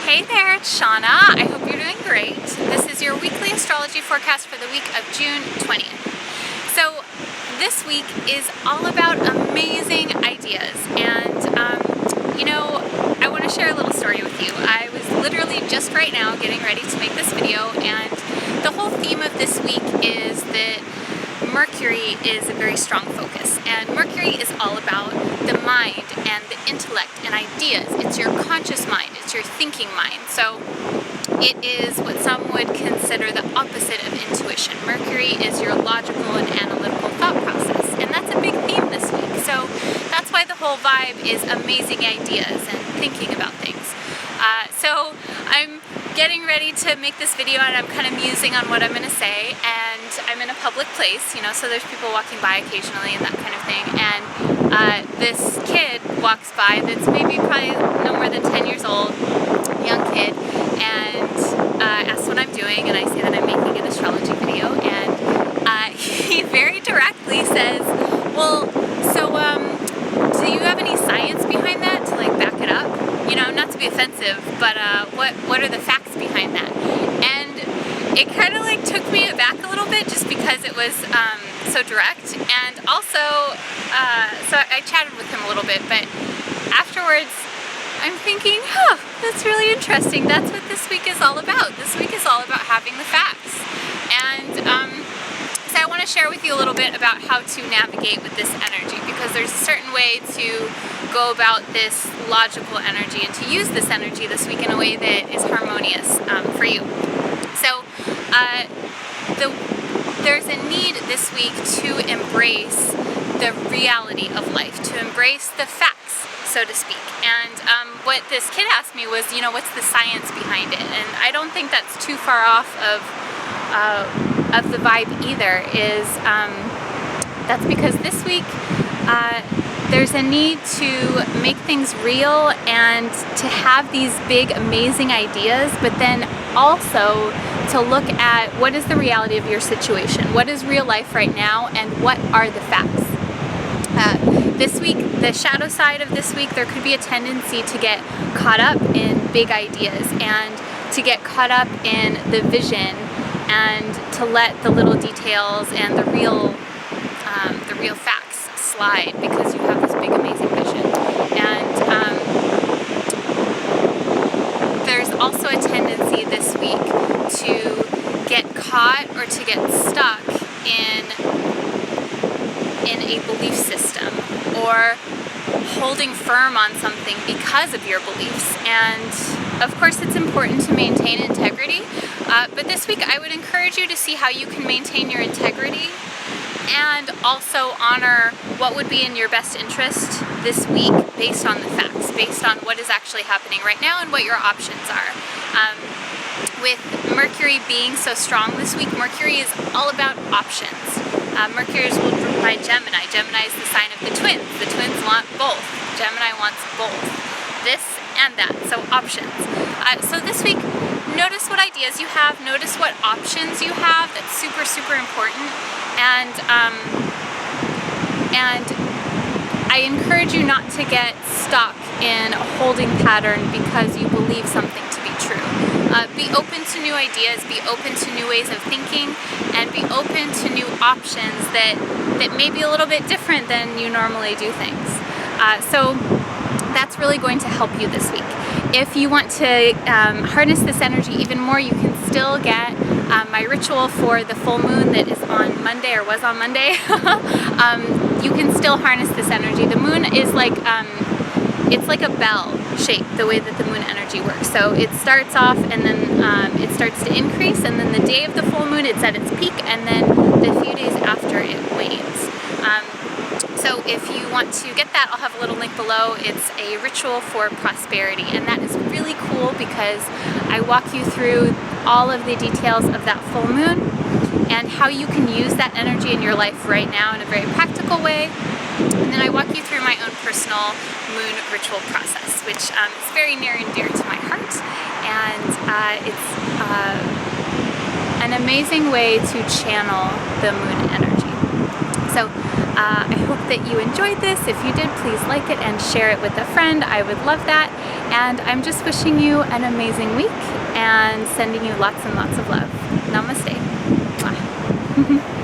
Hey there, it's Shauna. I hope you're doing great. This is your weekly astrology forecast for the week of June 20th. So this week is all about amazing ideas, and I want to share a little story with you. I was literally just right now getting ready to make this video, and the whole theme of this week is that Mercury is a very strong focus, and Mercury is all about the mind and the intellect and ideas. It's your conscious mind, it's your thinking mind. So it is what some would consider the opposite of intuition. Mercury is your logical and analytical thought process, and that's a big theme this week. So that's why the whole vibe is amazing ideas and thinking about things. So I'm getting ready to make this video, and I'm kind of musing on what I'm going to say, and I'm in a public place, so there's people walking by occasionally and that kind of thing, and this kid walks by that's probably no more than 10 years old, young kid, and asks what I'm doing, and I say that I'm making an astrology video, and he very directly says, well, so do you have any science behind that to back it up? Not to be offensive, but what are the facts behind that? And it kind of took me aback a little bit, just because it was so direct. And also, so I chatted with him a little bit, but afterwards I'm thinking, that's really interesting. That's what this week is all about. This week is all about having the facts. And so I want to share with you a little bit about how to navigate with this energy, because there's a certain way to go about this logical energy and to use this energy this week in a way that is harmonious for you. So there's a need this week to embrace the reality of life, to embrace the facts, so to speak. And what this kid asked me was, what's the science behind it? And I don't think that's too far off of the vibe either. That's because this week there's a need to make things real and to have these big, amazing ideas, but then also to look at what is the reality of your situation, what is real life right now, and what are the facts. This week, the shadow side of this week, there could be a tendency to get caught up in big ideas and to get caught up in the vision and to let the little details and the real facts slide, because you have this big, amazing vision. And there's also a tendency this week to get caught or to get stuck in a belief system, or holding firm on something because of your beliefs. And of course it's important to maintain integrity, but this week I would encourage you to see how you can maintain your integrity and also honor what would be in your best interest this week based on the facts, based on what is actually happening right now and what your options are. With Mercury being so strong this week, Mercury is all about options. Mercury is ruled by Gemini. Gemini is the sign of the twins. The twins want both. Gemini wants both. This and that, so options. So this week, notice what ideas you have, notice what options you have. That's super, super important. And I encourage you not to get stuck in a holding pattern because you believe something to be true. Be open to new ideas, be open to new ways of thinking, and be open to new options that may be a little bit different than you normally do things. So that's really going to help you this week. If you want to harness this energy even more, you can still get my ritual for the full moon that is on Monday, or was on Monday. You can still harness this energy. The moon is it's like a bell shape, the way that the moon energy works. So it starts off, and then it starts to increase, and then the day of the full moon it's at its peak, and then the few days after it wanes. So if you want to get that, I'll have a little link below. It's a ritual for prosperity, and that is really cool because I walk you through all of the details of that full moon and how you can use that energy in your life right now in a very practical way. And then I walk you through my own personal moon ritual process, which is very near and dear to my heart, and it's an amazing way to channel the moon energy. So I hope that you enjoyed this. If you did, please like it and share it with a friend. I would love that. And I'm just wishing you an amazing week and sending you lots and lots of love. Namaste. Mwah.